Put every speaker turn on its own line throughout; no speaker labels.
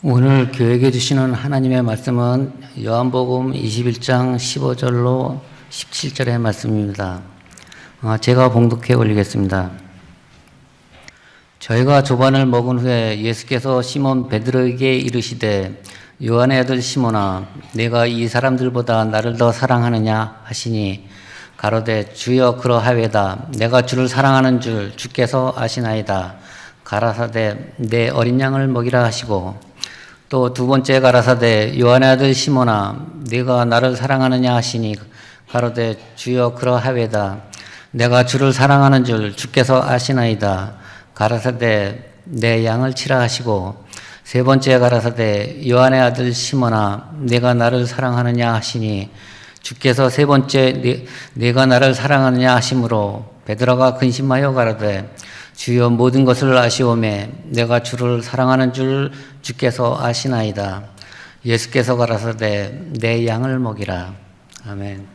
오늘 교회에 주시는 하나님의 말씀은 요한복음 21장 15절로 17절의 말씀입니다. 제가 봉독해 올리겠습니다. 저희가 조반을 먹은 후에 예수께서 시몬 베드로에게 이르시되 요한의 아들 시몬아 내가 이 사람들보다 나를 더 사랑하느냐 하시니 가로되 주여 그러하외다. 내가 주를 사랑하는 줄 주께서 아시나이다. 가라사대 내 어린 양을 먹이라 하시고 또 두 번째 가라사대 요한의 아들 시몬아 네가 나를 사랑하느냐 하시니 가로되 주여 그러하외다. 내가 주를 사랑하는 줄 주께서 아시나이다. 가라사대 내 양을 치라 하시고 세 번째 가라사대 요한의 아들 시몬아 네가 나를 사랑하느냐 하시니 주께서 세 번째 네가 나를 사랑하느냐 하심으로 베드로가 근심하여 가라되 주여 모든 것을 아시오매 내가 주를 사랑하는 줄 주께서 아시나이다. 예수께서 가라사대 내 양을 먹이라. 아멘.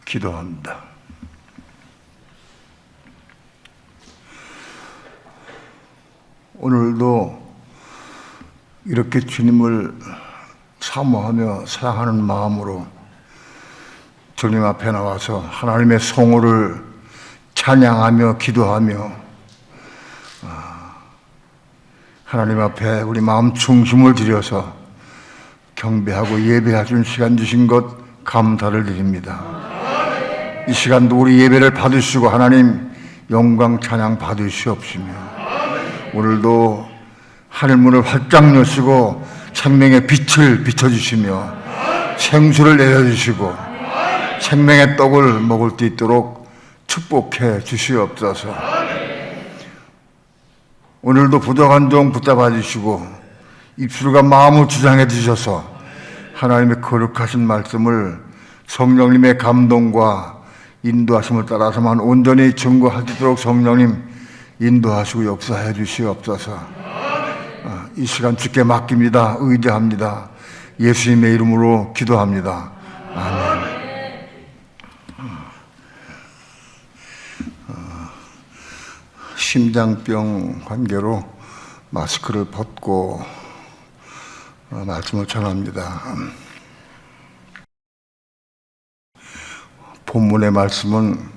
기도합니다. 오늘도 이렇게 주님을 사모하며 사랑하는 마음으로 주님 앞에 나와서 하나님의 성호를 찬양하며 기도하며 하나님 앞에 우리 마음 중심을 들여서 경배하고 예배하신 시간 주신 것 감사를 드립니다. 이 시간도 우리 예배를 받으시고 하나님 영광 찬양 받으시옵시며 오늘도 하늘문을 활짝 여시고 생명의 빛을 비춰주시며 생수를 내려주시고 생명의 떡을 먹을 수 있도록 축복해 주시옵소서. 오늘도 부족한 종 붙잡아 주시고 입술과 마음을 주장해 주셔서 하나님의 거룩하신 말씀을 성령님의 감동과 인도하심을 따라서만 온전히 증거할 수 있도록 성령님 인도하시고 역사해 주시옵소서. 이 시간 주께 맡깁니다. 의지합니다. 예수님의 이름으로 기도합니다. 아멘. 심장병 관계로 마스크를 벗고 말씀을 전합니다. 본문의 말씀은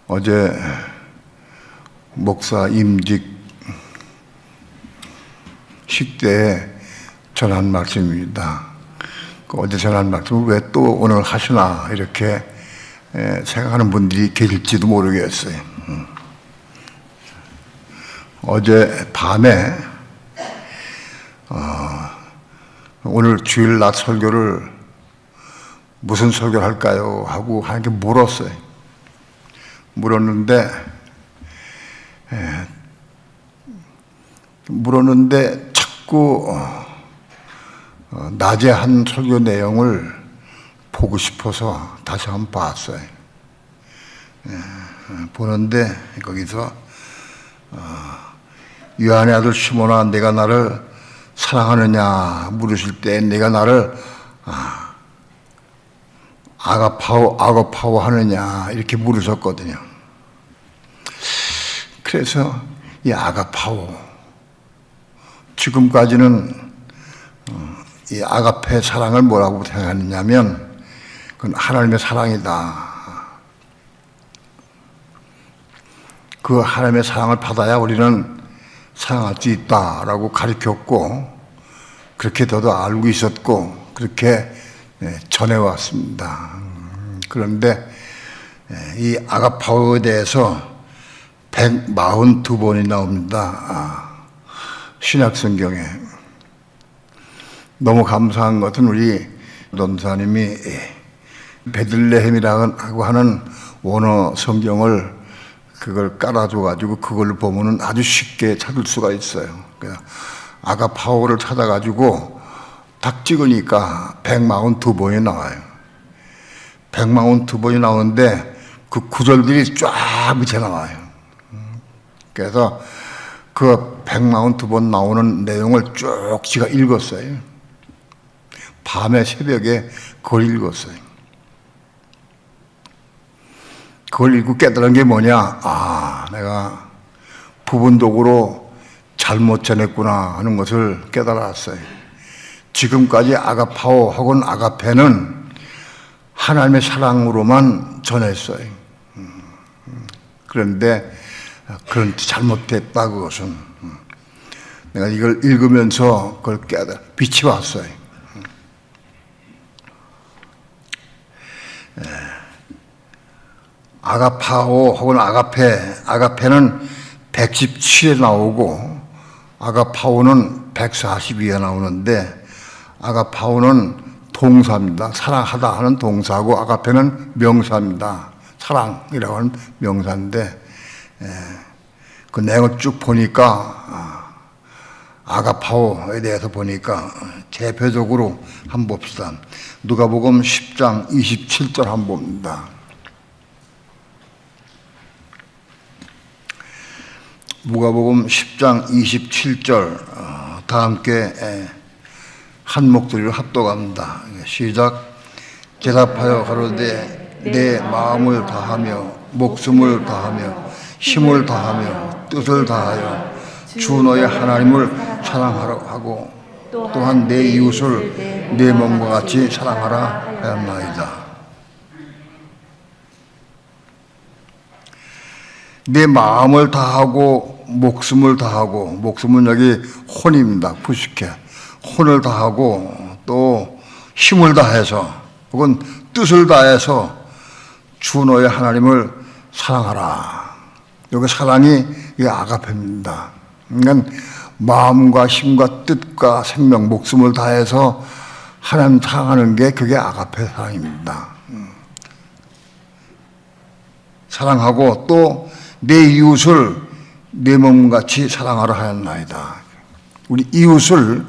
어제 목사 임직 식대에 전한 말씀입니다. 어제 전한 말씀을 왜 또 오늘 하시나 이렇게 생각하는 분들이 계실지도 모르겠어요. 어제 밤에 오늘 주일날 설교를 무슨 설교를 할까요? 하고 하나님께 물었어요. 물었는데 자꾸 낮에 한 설교 내용을 보고 싶어서 다시 한번 봤어요. 보는데 거기서 요한의 아들 시몬아 내가 나를 사랑하느냐 물으실 때 내가 나를 아가파오 하느냐 이렇게 물으셨거든요. 그래서 이 아가파오 지금까지는 이 아가페 사랑을 뭐라고 생각하느냐면 그건 하나님의 사랑이다. 그 하나님의 사랑을 받아야 우리는 사랑할 수 있다라고 가르쳤고 그렇게 저도 알고 있었고 그렇게 전해왔습니다. 그런데 이 아가파오에 대해서 142번이 나옵니다. 신약성경에. 너무 감사한 것은 우리 전도사님이 베들레헴이라고 하는 원어 성경을 그걸 깔아줘가지고 그걸 보면은 아주 쉽게 찾을 수가 있어요. 아가파오를 찾아가지고 딱 찍으니까 142번이 나와요. 142번이 나오는데 그 구절들이 쫙 밑에 나와요. 그래서 그 142번 나오는 내용을 쭉 지가 읽었어요. 밤에 새벽에 그걸 읽었어요. 그걸 읽고 깨달은 게 뭐냐? 내가 부분적으로 잘못 전했구나 하는 것을 깨달았어요. 지금까지 아가파오 혹은 아가페는 하나님의 사랑으로만 전했어요. 그런데 그런 잘못됐다 그것은. 내가 이걸 읽으면서 그걸 빛이 왔어요. 아가파오 혹은 아가페는 117에 나오고 아가파오는 142에 나오는데 아가파오는 동사입니다. 사랑하다 하는 동사고 아가페는 명사입니다. 사랑이라고 하는 명사인데 그 내용을 쭉 보니까 아가파오에 대해서 보니까 대표적으로 한번 봅시다. 누가복음 10장 27절 한번 봅니다. 누가복음 10장 27절 다 함께 한 목소리로 합독합니다. 시작. 대답하여 가로되 내 마음을 다하며 목숨을 다하며 힘을 다하며 뜻을 다하여 주 너의 하나님을 사랑하라 하고 또한 내 이웃을 내 몸과 같이 사랑하라 하였나이다. 내 마음을 다하고 목숨을 다하고, 목숨은 여기 혼입니다. 푸시케. 혼을 다하고 또 힘을 다해서 혹은 뜻을 다해서 주 너의 하나님을 사랑하라. 여기 사랑이 이 아가페입니다. 그러니까 마음과 힘과 뜻과 생명, 목숨을 다해서 하나님 사랑하는 게 그게 아가페 사랑입니다. 사랑하고 또 내 이웃을 내 몸같이 사랑하라 하였나이다. 우리 이웃을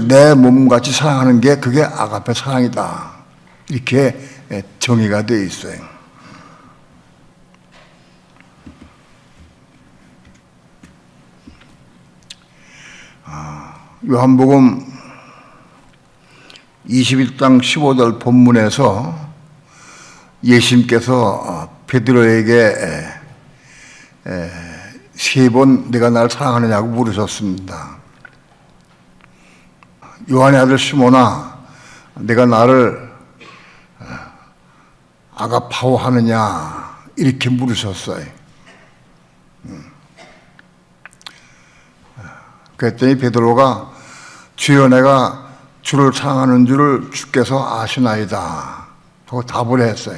내 몸같이 사랑하는 게 그게 아가페 사랑이다. 이렇게 정의가 되어 있어요. 요한복음 21장 15절 본문에서 예수님께서 베드로에게 세 번 내가 나를 사랑하느냐고 물으셨습니다. 요한의 아들 시몬아, 내가 나를 아가파오 하느냐 이렇게 물으셨어요. 그랬더니 베드로가 주여 내가 주를 사랑하는 줄을 주께서 아시나이다 하고 답을 했어요.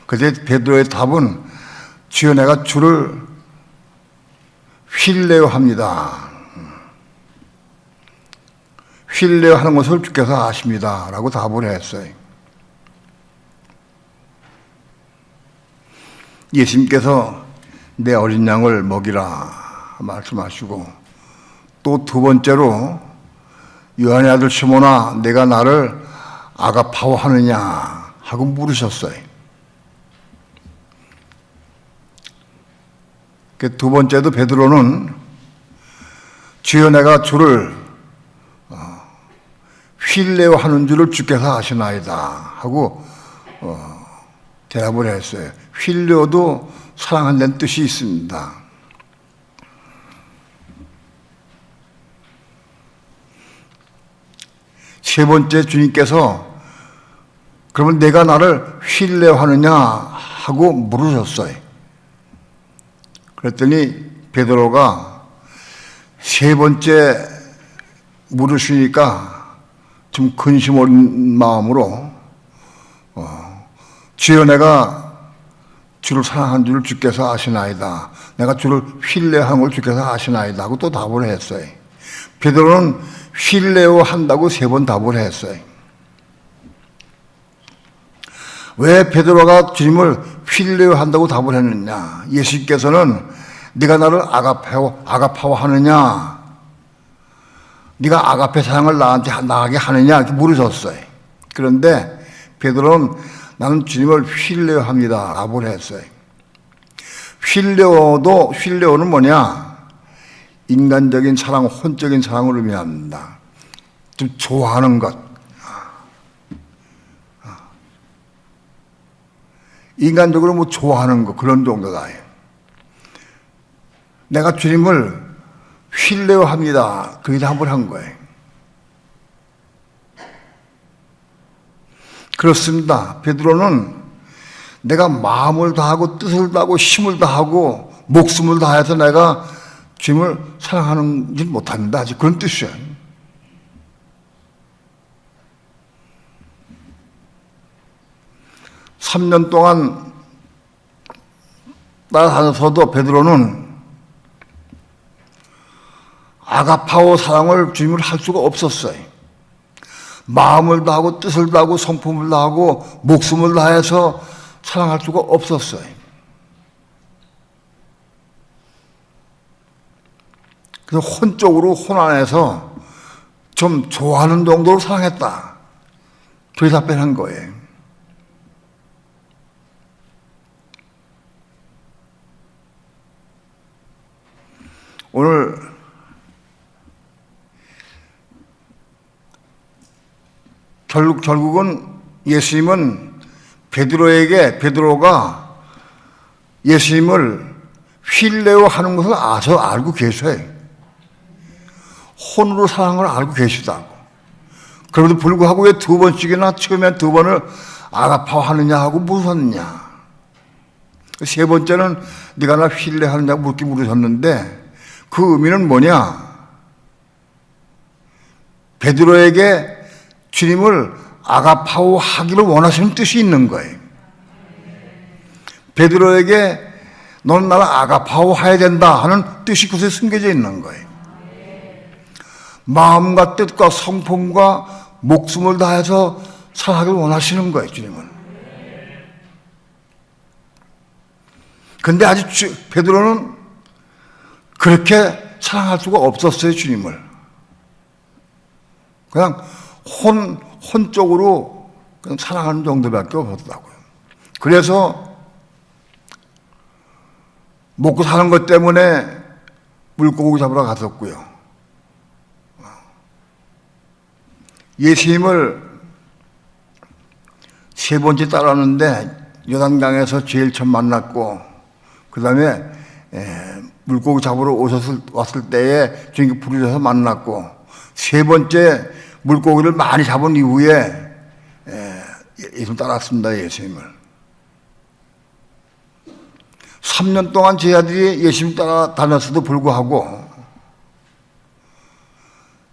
그때 베드로의 답은 주여 내가 주를 휠레어합니다. 휠레어하는 것을 주께서 아십니다 라고 답을 했어요. 예수님께서 내 어린 양을 먹이라 말씀하시고 또 두 번째로 요한의 아들 시몬아 내가 나를 아가파오 하느냐 하고 물으셨어요. 그 두 번째도 베드로는 주여 내가 주를 휠레어 하는 줄을 주께서 아시나이다 하고 대답을 했어요. 휠레어도 사랑한다는 뜻이 있습니다. 세 번째 주님께서 그러면 내가 나를 휠레어 하느냐 하고 물으셨어요. 그랬더니 베드로가 세 번째 물으시니까 좀 근심 어린 마음으로 주여 내가 주를 사랑한 줄 주께서 아시나이다. 내가 주를 휠레어한 걸 주께서 아시나이다 하고 또 답을 했어요. 베드로는 휠레어 한다고 세 번 답을 했어요. 왜 베드로가 주님을 휠레어 한다고 답을 했느냐? 예수님께서는 네가 나를 아가파오 하느냐? 네가 아가페 사랑을 나한테 나가게 하느냐? 이렇게 물으셨어요. 그런데 베드로는 나는 주님을 휠레어 합니다 라고 했어요. 휠레어는 뭐냐? 인간적인 사랑, 혼적인 사랑을 의미합니다. 좀 좋아하는 것. 인간적으로 뭐 좋아하는 것, 그런 정도다. 내가 주님을 필레오합니다. 그 일을 한번 한 거예요. 그렇습니다. 베드로는 내가 마음을 다하고 뜻을 다하고 힘을 다하고 목숨을 다해서 내가 주님을 사랑하는지 못합니다. 아직 그런 뜻이에요. (3년) 동안 따라다녀서도 베드로는 아가파오 사랑을 주님을 할 수가 없었어요. 마음을 다하고 뜻을 다하고 성품을 다하고 목숨을 다해서 사랑할 수가 없었어요. 그래서 혼적으로 혼 안에서 좀 좋아하는 정도로 사랑했다. 그렇게 답변한 거예요. 오늘 결국은 예수님은 베드로가 예수님을 필레오하는 것을 알고 계셔요. 혼으로 사랑을 알고 계시다고. 그럼에도 불구하고 왜 두 번씩이나 처음에 두 번을 아가파하느냐 하고 물으셨느냐. 세 번째는 네가 나 필레하느냐고 물으셨는데 그 의미는 뭐냐? 베드로에게 주님을 아가파오 하기를 원하시는 뜻이 있는 거예요. 베드로에게 너는 나를 아가파오 해야 된다 하는 뜻이 그것에 숨겨져 있는 거예요. 마음과 뜻과 성품과 목숨을 다해서 사랑하기를 원하시는 거예요, 주님은. 근데 아직 베드로는 그렇게 사랑할 수가 없었어요, 주님을. 그냥 혼적으로 그냥 사랑하는 정도밖에 없었다고요. 그래서 먹고 사는 것 때문에 물고기 잡으러 갔었고요. 예수님을 세 번째 따라왔는데 요단강에서 제일 처음 만났고 그 다음에 물고기 잡으러 왔을 때에 주님께 부르셔서 만났고 세 번째 물고기를 많이 잡은 이후에 예수님 따라왔습니다. 예수님을. 3년 동안 제 아들이 예수님 따라다녔어도 불구하고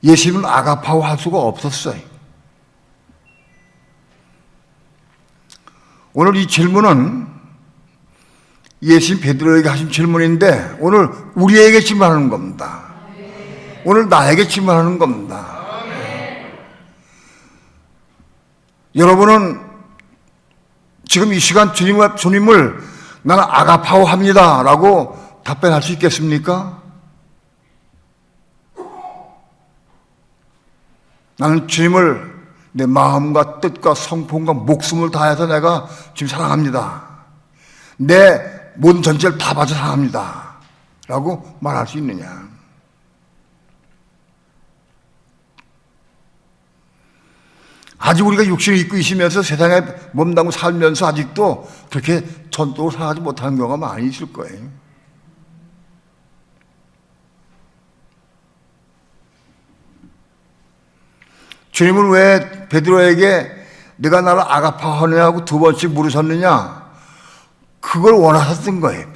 예수님은 아가파오 할 수가 없었어요. 오늘 이 질문은 예수님 베드로에게 하신 질문인데 오늘 우리에게 질문하는 겁니다. 오늘 나에게 질문하는 겁니다. 여러분은 지금 이 시간 주님을 나는 아가파오 합니다 라고 답변할 수 있겠습니까? 나는 주님을 내 마음과 뜻과 성품과 목숨을 다해서 내가 주님 사랑합니다. 내 모든 전체를 다 바쳐 사랑합니다 라고 말할 수 있느냐? 아직 우리가 육신을 입고 있으면서 세상에 몸담고 살면서 아직도 그렇게 전도를 살아가지 못하는 경우가 많이 있을 거예요. 주님은 왜 베드로에게 내가 나를 아가파하느냐 하고 두 번씩 물으셨느냐? 그걸 원하셨던 거예요.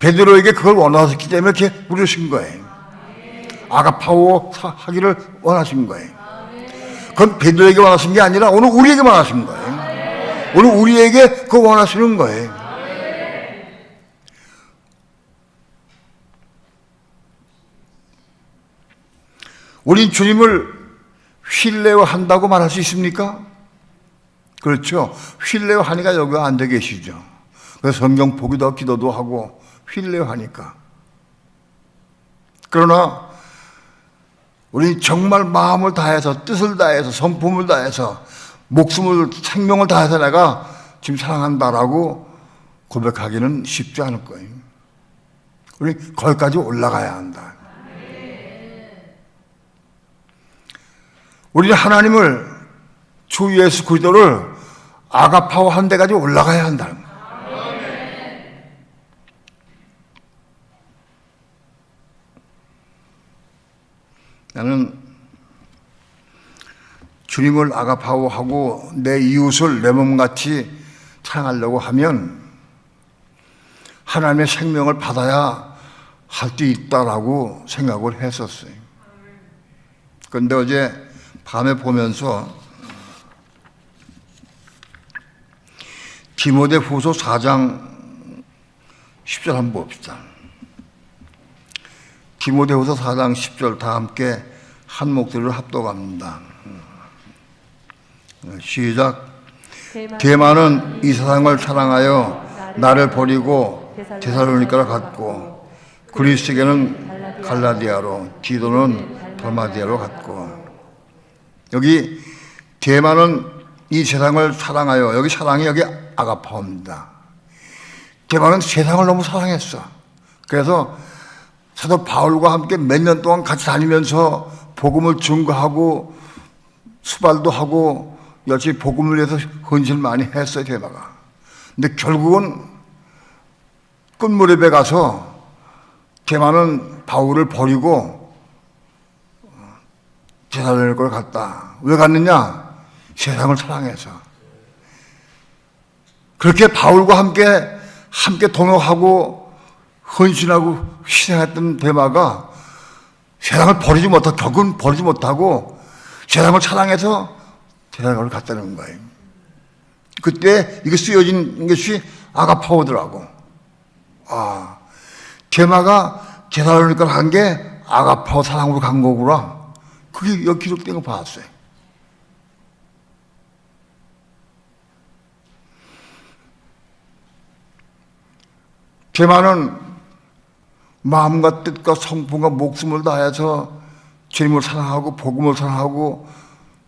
베드로에게 그걸 원하셨기 때문에 이렇게 물으신 거예요. 아가파오 하기를 원하신 거예요. 그건 베드로에게 원하신 게 아니라 오늘 우리에게 원하신 거예요. 오늘 우리에게 그거 원하시는 거예요. 우린 주님을 필레오한다고 말할 수 있습니까? 그렇죠. 필레오하니까 여기 앉아 계시죠. 그래서 성경 보기도 하고 기도도 하고 필레오하니까. 그러나 우리 정말 마음을 다해서 뜻을 다해서 성품을 다해서 목숨을 생명을 다해서 내가 지금 사랑한다라고 고백하기는 쉽지 않을 거예요. 우리 거기까지 올라가야 한다. 우리는 하나님을 주 예수 그리스도를 아가파오 한 데까지 올라가야 한다. 나는 주님을 아가파오하고 내 이웃을 내 몸같이 사랑하려고 하면 하나님의 생명을 받아야 할 수 있다라고 생각을 했었어요. 그런데 어제 밤에 보면서 디모데후서 4장 10절 한번 봅시다. 디모데후서 4장 10절 다 함께 한 목소리로 합독합니다. 시작. 데마는 이 세상을 사랑하여 나를 버리고 데살로니가로 갔고 그리스에게는 갈라디아로 디도는 달마디아로 갔고. 여기 데마는 이 세상을 사랑하여, 여기 사랑이 여기 아가파오입니다. 데마는 세상을 너무 사랑했어. 그래서 사도 바울과 함께 몇 년 동안 같이 다니면서 복음을 증거하고 수발도 하고 열심히 복음을 위해서 헌신을 많이 했어요, 데마가. 근데 결국은 끝무렵에 가서 데마는 바울을 버리고 데살로니가로 갔다. 왜 갔느냐? 세상을 사랑해서. 그렇게 바울과 함께 동역하고 헌신하고 희생했던 데마가 세상을 버리지 못하고, 결국은 버리지 못하고 세상을 사랑해서 데살로니가로 갔다는 거예요. 그때 이게 쓰여진 것이 아가파오더라고. 아, 데마가 데살로니가로 간 게 아가파오 사랑으로 간 거구나. 그게 여기 기록된 거 봤어요. 데마는 마음과 뜻과 성품과 목숨을 다해서 주님을 사랑하고 복음을 사랑하고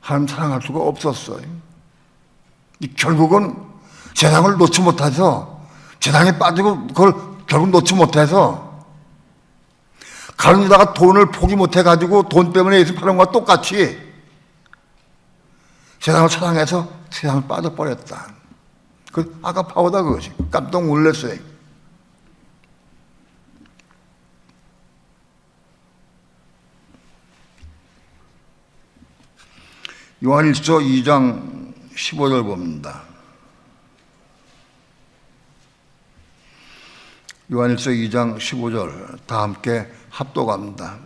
하나님 사랑할 수가 없었어요. 결국은 세상을 놓지 못해서, 세상에 빠지고 그걸 결국 놓지 못해서 가르치다가 돈을 포기 못해가지고 돈 때문에 예수 파는 것과 똑같이 세상을 사랑해서 세상을 빠져버렸다. 그 아가파오다 그것이. 깜짝 놀랐어요. 요한일서 2장 15절 봅니다. 요한일서 2장 15절 다 함께 합독합니다.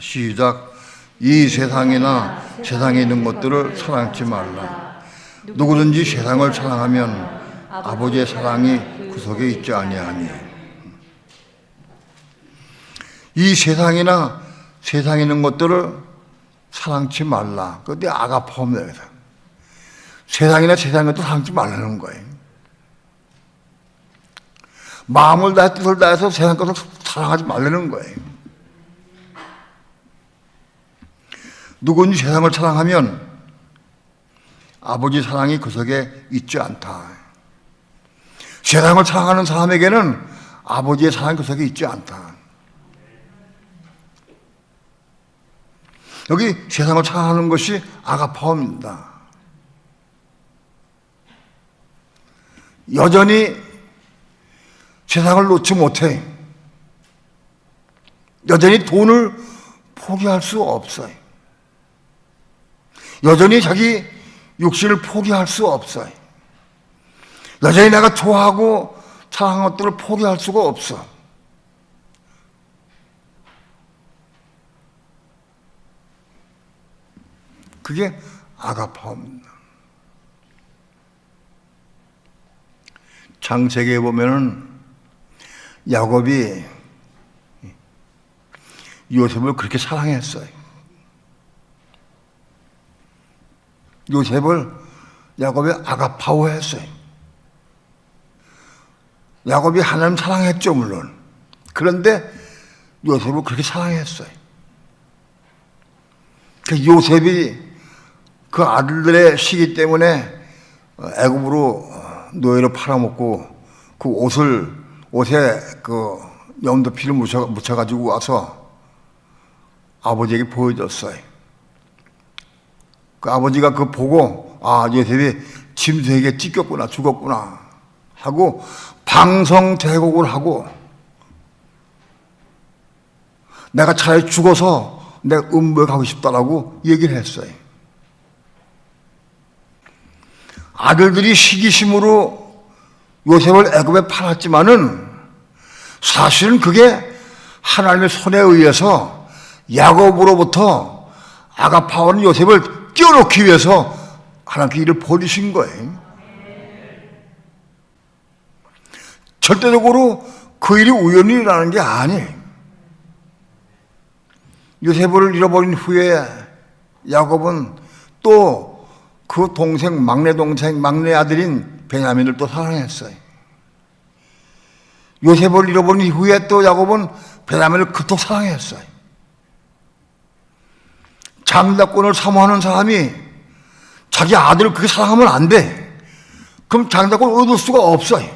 시작. 이 세상이나 세상에 있는 것들을 사랑치 말라. 누구든지 세상을 사랑하면 아버지의 사랑이 그 속에 있지 아니하니. 이 세상이나 세상에 있는 것들을 사랑치 말라. 그때 아가파오입니다. 세상이나 세상의 것도 사랑치 말라는 거예요. 마음을 다해 뜻을 다해서 세상 것을 사랑하지 말라는 거예요. 누구든지 세상을 사랑하면 아버지 사랑이 그 속에 있지 않다. 세상을 사랑하는 사람에게는 아버지의 사랑이 그 속에 있지 않다. 여기 세상을 사랑하는 것이 아가파오입니다. 여전히 세상을 놓지 못해. 여전히 돈을 포기할 수 없어요. 여전히 자기 육신을 포기할 수 없어요. 여전히 내가 좋아하고 사랑하는 것들을 포기할 수가 없어. 그게 아가파오입니다. 창세기에 보면은 야곱이 요셉을 그렇게 사랑했어요. 요셉을 야곱이 아가파오했어요. 야곱이 하나님 사랑했죠, 물론. 그런데 요셉을 그렇게 사랑했어요. 요셉이 그 아들들의 시기 때문에 애굽으로 노예로 팔아먹고 그 옷에 그 염도피를 묻혀가지고 와서 아버지에게 보여줬어요. 그 아버지가 그거 보고, 아, 요셉이 짐승에게 찢겼구나, 죽었구나 하고 방성대곡을 하고, 내가 차라리 죽어서 내가 음부에 가고 싶다라고 얘기를 했어요. 아들들이 시기심으로 요셉을 애굽에 팔았지만은 사실은 그게 하나님의 손에 의해서 야곱으로부터 아가파오는 요셉을 띄워놓기 위해서 하나님께 이를 벌이신 거예요. 절대적으로 그 일이 우연히 일어나는 게 아니에요. 요셉을 잃어버린 후에 야곱은 또 그 동생, 막내 아들인 베냐민을 또 사랑했어요. 요셉을 잃어버린 후에 또 야곱은 베냐민을 그토록 사랑했어요. 장자권을 사모하는 사람이 자기 아들을 그렇게 사랑하면 안 돼. 그럼 장자권을 얻을 수가 없어요.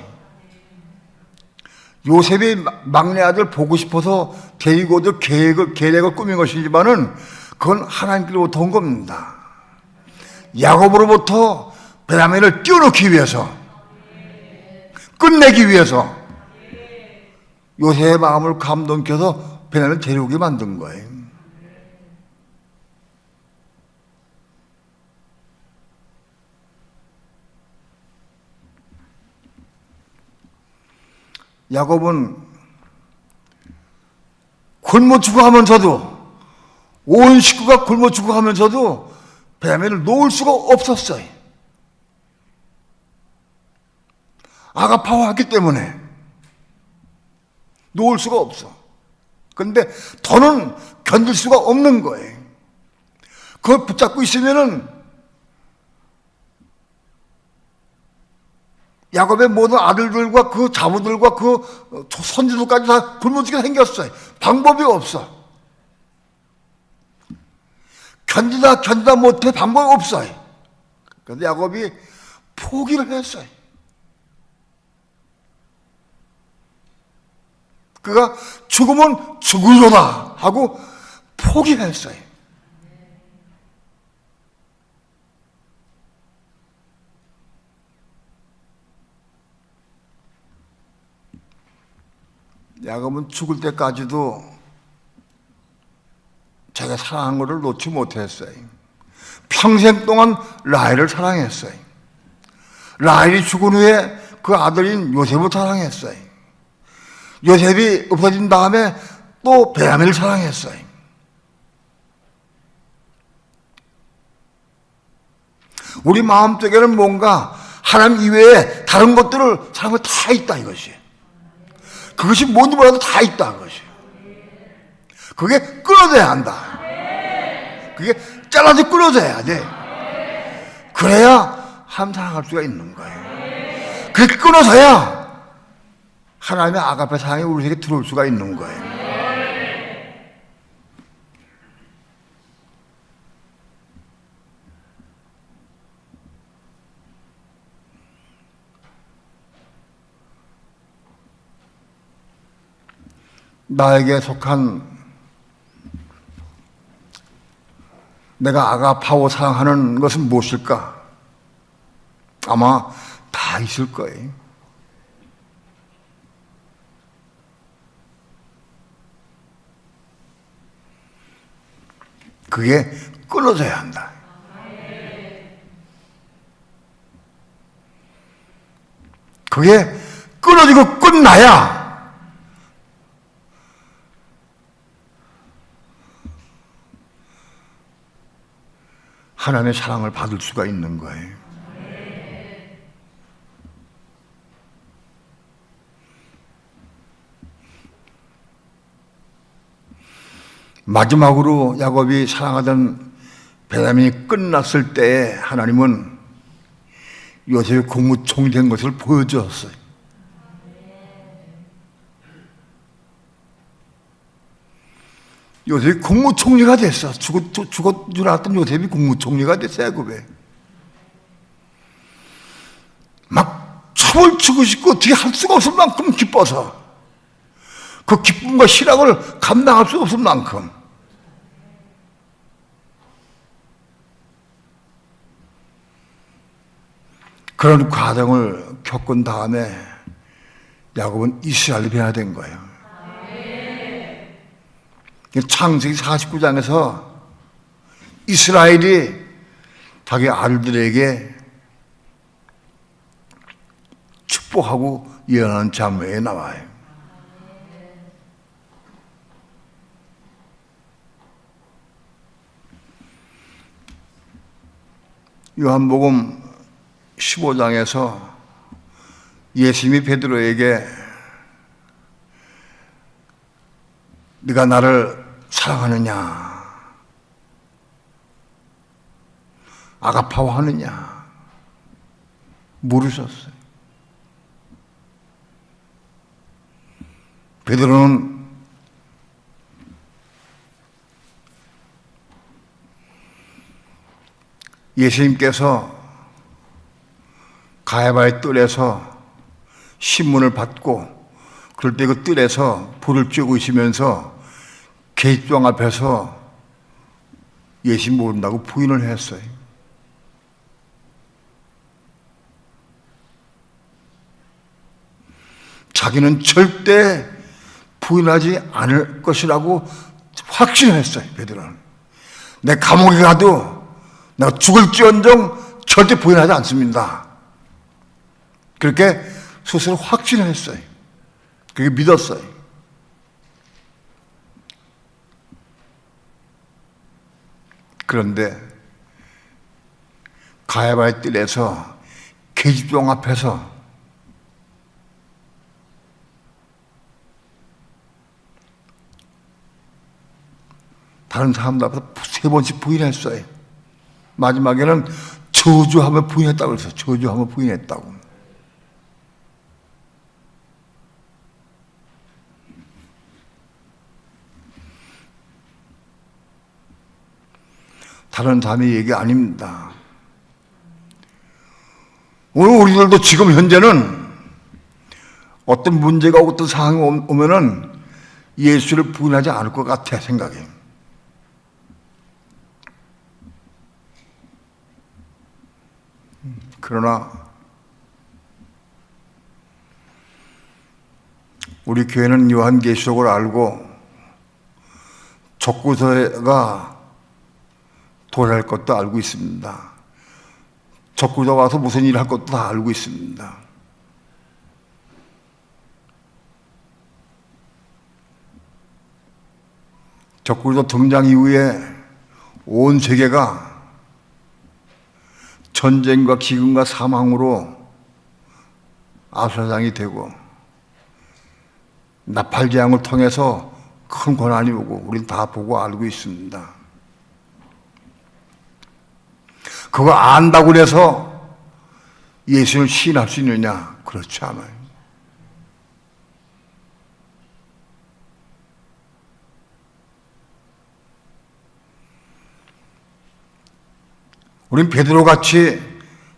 요셉이 막내 아들 보고 싶어서 데리고 오듯 계획을 꾸민 것이지만은 그건 하나님께로부터 온 겁니다. 야곱으로부터 베냐민을 띄워놓기 위해서, 끝내기 위해서 요셉의 마음을 감동해서 베냐민을 데려오게 만든 거예요. 야곱은 굶어 죽어가면서도, 온 식구가 굶어 죽어가면서도 베냐민을 놓을 수가 없었어요. 아가파워했기 때문에 놓을 수가 없어. 그런데 더는 견딜 수가 없는 거예요. 그걸 붙잡고 있으면은 야곱의 모든 아들들과 그 자부들과 그 손주들까지 다 굶어 죽게 생겼어요. 방법이 없어. 견디다 못해 방법이 없어요. 그런데 야곱이 포기를 했어요. 그가 죽으면 죽으려다 하고 포기했어요. 야곱은 죽을 때까지도 자기가 사랑한 것을 놓지 못했어요. 평생 동안 라헬을 사랑했어요. 라헬이 죽은 후에 그 아들인 요셉을 사랑했어요. 요셉이 없어진 다음에 또 베냐민을 사랑했어요. 우리 마음속에는 뭔가 하나님 이외에 다른 것들을 사랑하는 다 있다 이것이. 그것이 뭔지 몰라도 다 있다 그것이. 그게 끊어져야 한다. 그게 잘라서 끊어져야 돼. 그래야 하나님 사랑할 수가 있는 거예요. 그렇게 끊어져야 하나님의 아가페 사랑이 우리에게 들어올 수가 있는 거예요. 나에게 속한 내가 아가파오 사랑하는 것은 무엇일까? 아마 다 있을 거예요. 그게 끊어져야 한다. 그게 끊어지고 끝나야 하나님의 사랑을 받을 수가 있는 거예요. 마지막으로 야곱이 사랑하던 베냐민이 끝났을 때에 하나님은 요셉이 국무총리 된 것을 보여주었어요. 요셉이 국무총리가 됐어. 죽은 줄 알았던 요셉이 국무총리가 됐어, 애굽에. 막 춤을 추고 싶고 어떻게 할 수가 없을 만큼 기뻐서 그 기쁨과 희락을 감당할 수 없을 만큼 그런 과정을 겪은 다음에 야곱은 이스라엘이 변화된 거예요. 창세기 49장에서 이스라엘이 자기 아들들에게 축복하고 예언하는 장면에 나와요. 요한복음 15장에서 예수님이 베드로에게 네가 나를 사랑하느냐, 아가파워하느냐 물으셨어요. 베드로는 예수님께서 가야바의 뜰에서 신문을 받고 그럴 때 그 뜰에서 불을 쬐고 있으면서 계집종 앞에서 예수님 모른다고 부인을 했어요. 자기는 절대 부인하지 않을 것이라고 확신했어요. 베드로는 내 감옥에 가도 내가 죽을지언정 절대 부인하지 않습니다. 그렇게 스스로 확신했어요. 그렇게 믿었어요. 그런데 가야바의 뜰에서 계집종 앞에서 다른 사람들 앞에서 3번씩 부인했어요. 마지막에는 저주하며 부인했다고 그랬어요. 저주하며 부인했다고. 다른 사람의 얘기 아닙니다. 오늘 우리들도 지금 현재는 어떤 문제가 오고 어떤 상황이 오면은 예수를 부인하지 않을 것 같아 생각이. 그러나 우리 교회는 요한계시록을 알고 적구서가 도래할 것도 알고 있습니다. 적구서 와서 무슨 일을 할 것도 다 알고 있습니다. 적구서 등장 이후에 온 세계가 전쟁과 기근과 사망으로 아수라장이 되고 나팔재앙을 통해서 큰 고난이 오고 우리는 다 보고 알고 있습니다. 그거 안다고 해서 예수를 시인할 수 있느냐? 그렇지 않아요. 우린 베드로같이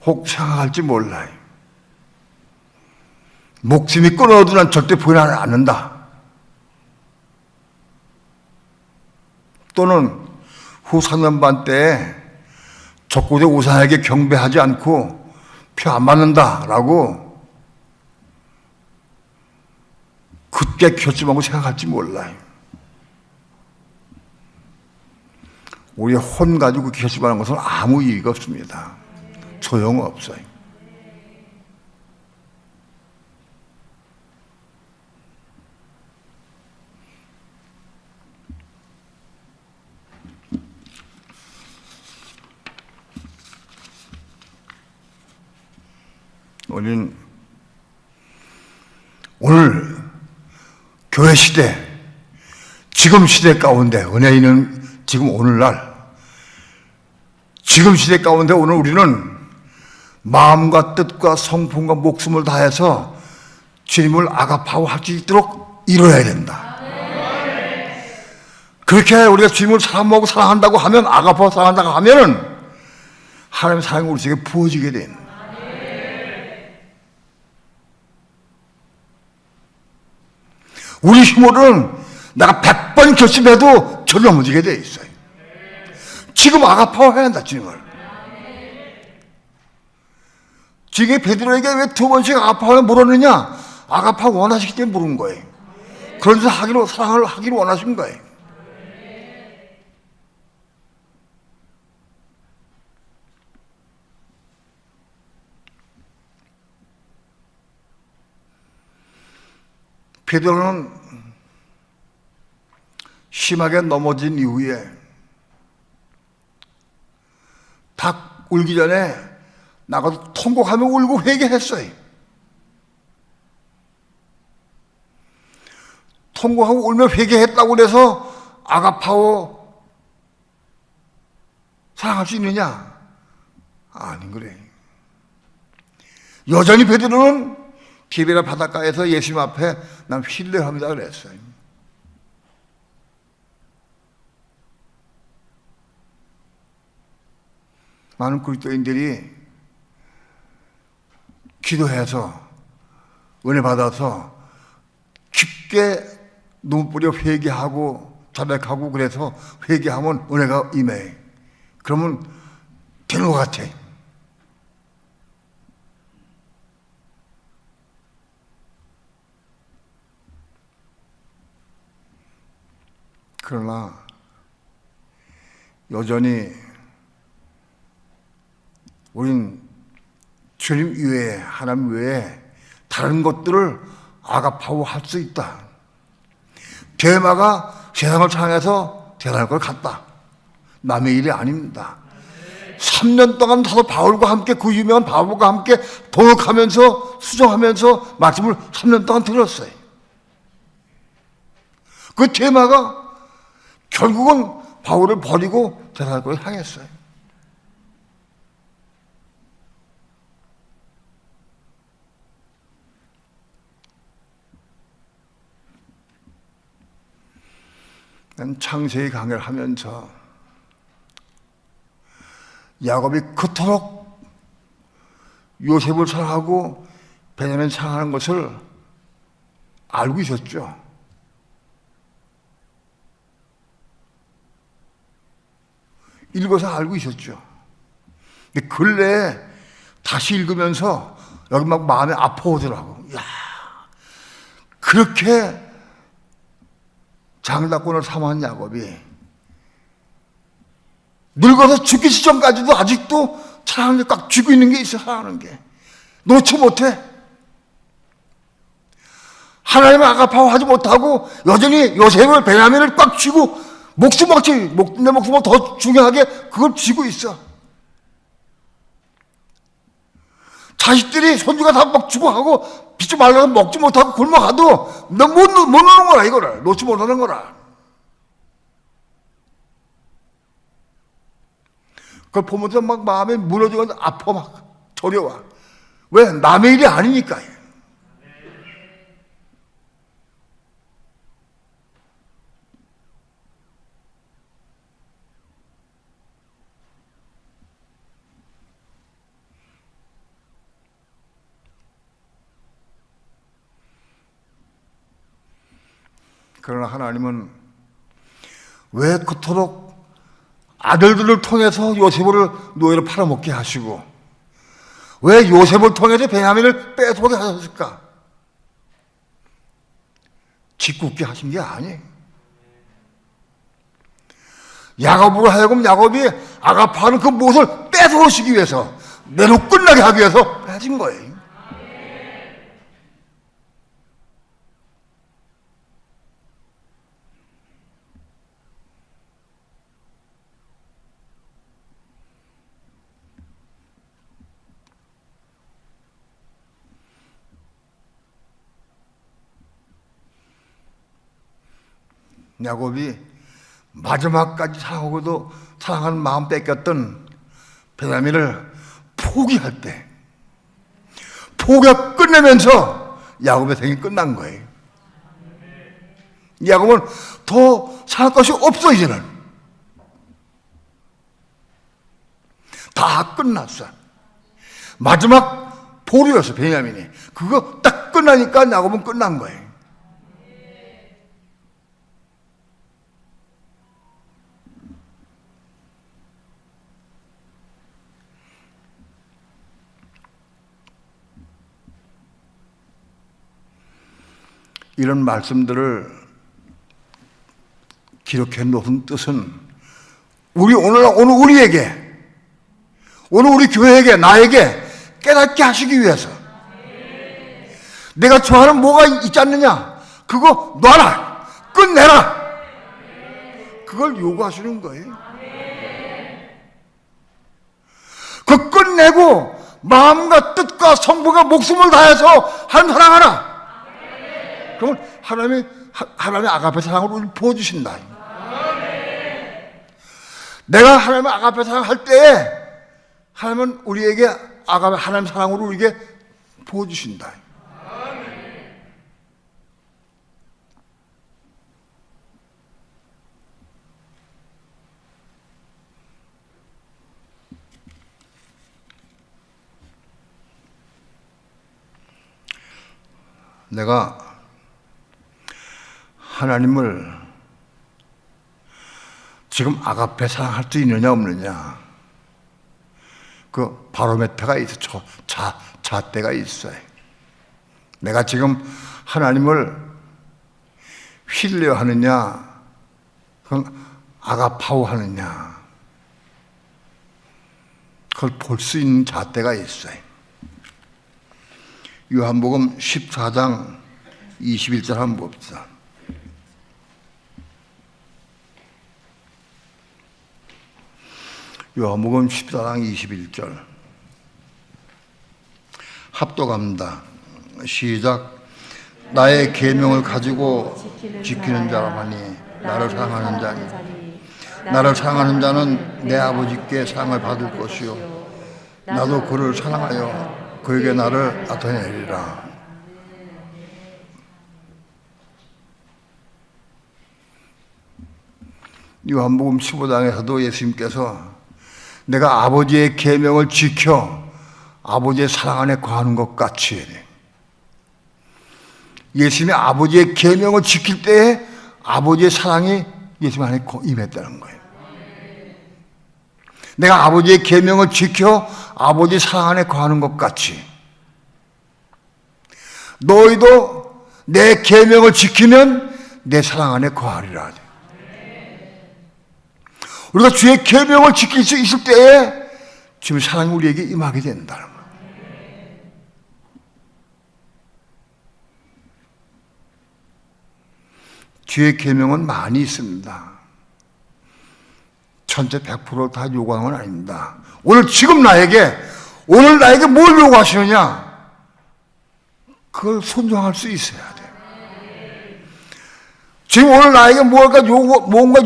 혹 생각할지 몰라요. 목숨이 끊어도 난 절대 부인하지 않는다. 또는 후 3년반 때에 적고대 우상에게 경배하지 않고 표 안 맞는다라고 그때 결심하고 생각할지 몰라요. 우리 혼 가지고 결심하는 것은 아무 이유가 없습니다. 소용없어요. 우리는 오늘 교회 시대, 지금 시대 가운데 은혜인은 지금 오늘날 지금 시대 가운데 오늘 우리는 마음과 뜻과 성품과 목숨을 다해서 주님을 아가파워할 수 있도록 이뤄야 된다. 그렇게 우리가 주님을 사랑하고 사랑한다고 하면 아가파워 사랑한다고 하면은 하나님의 사랑이 우리에게 부어지게 된다. 우리 힘으로는 내가 100번 결심해도 절로 넘어지게 돼 있어요. 지금 아가파워 해야 한다, 주님을. 지금 베드로에게 왜 2번씩 아가파워를 물었느냐? 아가파워 원하시기 때문에 물은 거예요. 그러면서 사랑을 하기를 원하신 거예요. 베드로는 심하게 넘어진 이후에 닭 울기 전에 나가서 통곡하며 울고 회개했어요. 통곡하고 울며 회개했다고 해서 아가파오 사랑할 수 있느냐? 아닌 그래. 여전히 베드로는 디베라 바닷가에서 예수님 앞에 난 신뢰합니다 그랬어요. 많은 그리스도인들이 기도해서 은혜 받아서 깊게 눈 뿌려 회개하고 자백하고 그래서 회개하면 은혜가 임해. 그러면 되는 것 같아. 그러나 여전히 우린 주님 외에, 하나님 외에 다른 것들을 아가파워 할 수 있다. 데마가 세상을 향해서 대단할 걸 같다. 남의 일이 아닙니다. 3년 동안 사도 바울과 함께, 그 유명한 바울과 함께 동역하면서 수정하면서 말씀을 3년 동안 들었어요. 그 데마가 결국은 바울을 버리고 데살로니가를 향했어요. 난 창세기 강의를 하면서 야곱이 그토록 요셉을 사랑하고 베냐민을 사랑하는 것을 알고 있었죠. 읽어서 알고 있었죠. 근데 근래에 다시 읽으면서 여기 막 마음이 아파오더라고. 야, 그렇게 장자권을 삼한 야곱이 늙어서 죽기 시점까지도 아직도 사랑을 꽉 쥐고 있는 게 있어. 사랑하는 게 놓지 못해. 하나님을 아가파워하지 못하고 여전히 요셉을, 베냐민을 꽉 쥐고 목숨같이 내 목숨보다 더 중요하게 그걸 쥐고 있어. 자식들이 손주가 다 막 주고 하고 빚지 말라고 먹지 못하고 굶어가도 너 못 놓는 거라. 이거를 놓지 못하는 거라. 그걸 보면서 막 마음이 무너지고 아파, 막 저려와. 왜? 남의 일이 아니니까. 그러나 하나님은 왜 그토록 아들들을 통해서 요셉을 노예로 팔아먹게 하시고 왜 요셉을 통해서 베냐민을 뺏어오게 하셨을까? 짓궂게 하신 게 아니에요. 야곱으로 하여금 야곱이 아가파하는 그 못을 뺏어오시기 위해서, 내로 끝나게 하기 위해서 하신 거예요. 야곱이 마지막까지 사랑하고도 사랑하는 마음 뺏겼던 베냐민을 포기할 때, 포기가 끝내면서 야곱의 생이 끝난 거예요. 야곱은 더 사랑할 것이 없어. 이제는 다 끝났어. 마지막 보루였어 베냐민이. 그거 딱 끝나니까 야곱은 끝난 거예요. 이런 말씀들을 기록해 놓은 뜻은 오늘 우리에게, 오늘 우리 교회에게, 나에게 깨닫게 하시기 위해서. 내가 좋아하는 뭐가 있지 않느냐? 그거 놔라, 끝내라. 그걸 요구하시는 거예요. 그 끝내고 마음과 뜻과 성품과 목숨을 다해서 하나님 사랑하라. 그러면 하나님의 아가페 사랑을 우리 부어주신다. 내가 하나님의 아가페 사랑할 때에 하나님은 우리에게 아가페 하나님 사랑으로 우리에게 부어주신다. 내가 하나님을 지금 아가페 사랑할 수 있느냐 없느냐, 그 바로메터가 있어. 잣대가 있어요. 내가 지금 하나님을 신뢰하느냐, 그건 아가파오 하느냐, 그걸 볼 수 있는 잣대가 있어요. 요한복음 14장 21절 한번 봅시다. 요한복음 14장 21절 합독합니다. 시작. 나의 계명을 가지고 지키는 자라마니 나를 사랑하는 자니, 나를 사랑하는 자는 내 아버지께 상을 받을 것이요 나도 그를 사랑하여 그에게 나를 나타내리라. 요한복음 15장에서도 예수님께서 내가 아버지의 계명을 지켜 아버지의 사랑 안에 거하는 것 같이, 예수님이 아버지의 계명을 지킬 때에 아버지의 사랑이 예수님 안에 임했다는 거예요. 내가 아버지의 계명을 지켜 아버지의 사랑 안에 거하는 것 같이 너희도 내 계명을 지키면 내 사랑 안에 거하리라. 우리가 주의 계명을 지킬 수 있을 때에 주의 사랑이 우리에게 임하게 된다는 거예요. 주의 계명은 많이 있습니다. 전체 100%를 다 요구하는 건 아닙니다. 오늘 나에게 뭘 요구하시느냐? 그걸 순종할 수 있어야 돼요. 지금 오늘 나에게 뭔가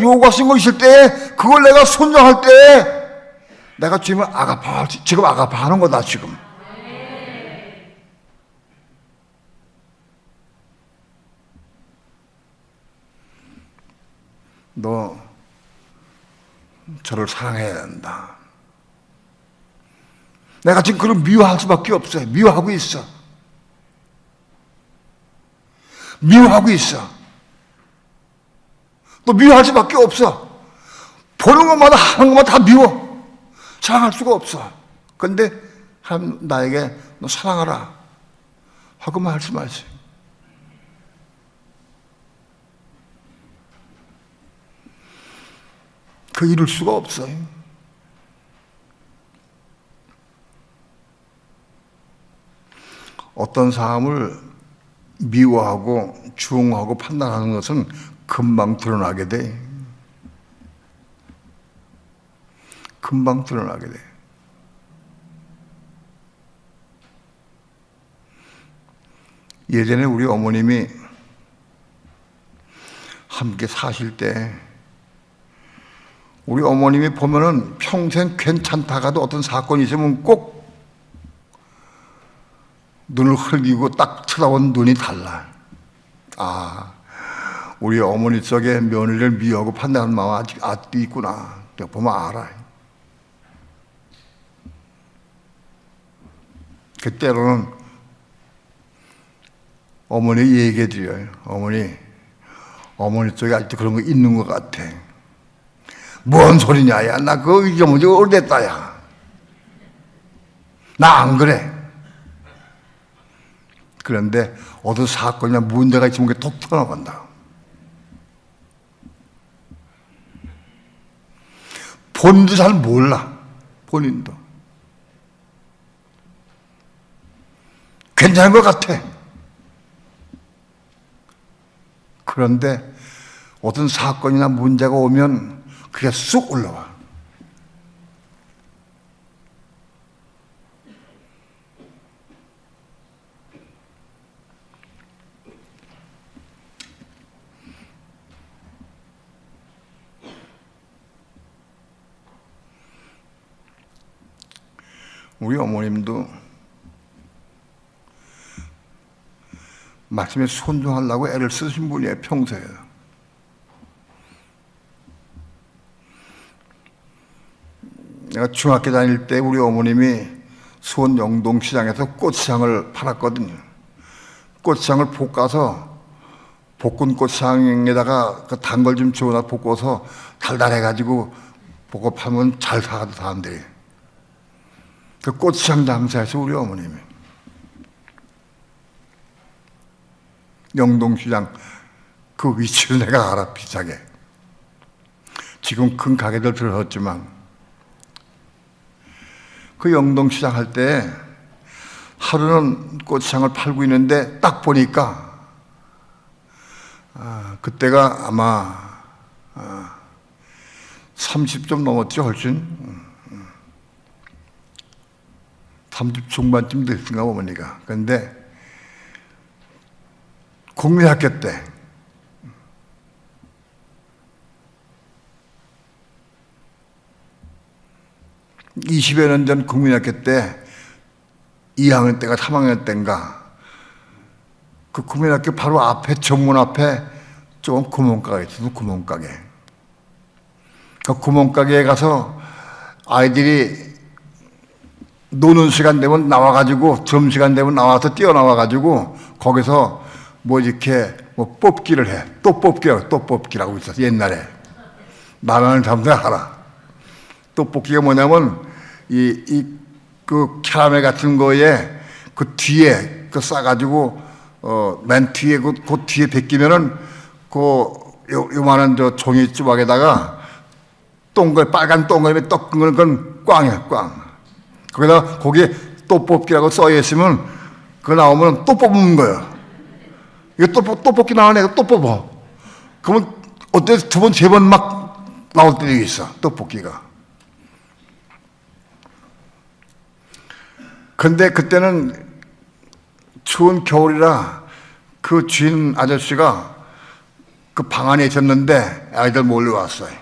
요구하신 거 있을 때, 그걸 내가 순종할 때, 내가 지금 아가파하는 거다, 지금. 너, 저를 사랑해야 된다. 내가 지금 그걸 미워할 수밖에 없어요. 미워하고 있어. 또 미워할 수밖에 없어. 보는 것마다 하는 것마다 다 미워. 사랑할 수가 없어. 그런데 하나님 나에게 너 사랑하라 하고만 말씀하세요. 그 이룰 수가 없어요. 어떤 사람을 미워하고 중하고 판단하는 것은 금방 드러나게 돼. 금방 드러나게 돼. 예전에 우리 어머님이 함께 사실 때 우리 어머님이 보면은 평생 괜찮다가도 어떤 사건이 있으면 꼭 눈을 흘리고 딱 쳐다본 눈이 달라. 아, 우리 어머니 속에 며느리를 미워하고 판단하는 마음 아직도 있구나. 내가 보면 알아. 그때로는 어머니 얘기해 드려요. 어머니 쪽에 아직도 그런 거 있는 것 같아. 뭔 소리냐, 야. 나 그거 잊어먹은 지 오래됐다, 야. 나 안 그래. 그런데 어떤 사건이나 문제가 있으면 그게 톡 튀어나간다. 본인도 잘 몰라. 본인도. 괜찮은 것 같아. 그런데 어떤 사건이나 문제가 오면 그게 쑥 올라와. 우리 어머님도 말씀에 순종하려고 애를 쓰신 분이에요, 평소에. 내가 중학교 다닐 때 우리 어머님이 수원 영동시장에서 고추장을 팔았거든요. 고추장을 볶아서 볶은 고추장에다가 그 단 걸 좀 집어넣어 볶아서 달달해가지고 볶아 팔면 잘 사가도 사람들이. 그 고추장 장사에서 우리 어머님이 영동시장 그 위치를 내가 알아, 비싸게. 지금 큰 가게들 들어섰지만 그 영동시장 할 때 하루는 고추장을 팔고 있는데 딱 보니까 그때가 아마 30 좀 넘었죠, 훨씬. 30 중반쯤 됐은가 어머니가. 그런데 국민학교 때 (20여 년) 전 국민학교 때 2학년 때가 3학년 때인가 그 국민학교 바로 앞에 정문 앞에 조금 구멍가게 있어서 구멍가게. 그 구멍가게에 가서 아이들이 노는 시간 되면 나와가지고 점심시간 되면 나와서 뛰어나와가지고 거기서 뭐 이렇게 뭐 뽑기를 해. 또 뽑기라고 있었어 옛날에. 나라는 사람들 알아. 또 뽑기가 뭐냐면 그 캐러멜 같은 거에 그 뒤에 그 싸가지고 맨 뒤에 그 뒤에 벗기면은 요만한 저 종이 조각에다가 빨간 동그라미 떡은 건 꽝이야, 꽝. 거기다 거기에 또 뽑기라고 써 있으면 그거 나오면 또 뽑는 거야. 이거 또 뽑기 나오네. 이거 또 뽑아. 그러면 어때? 두 번, 세 번 막 나올 때도 있어. 또 뽑기가. 근데 그때는 추운 겨울이라 그 주인 아저씨가 그 방 안에 있었는데 아이들 몰려왔어요.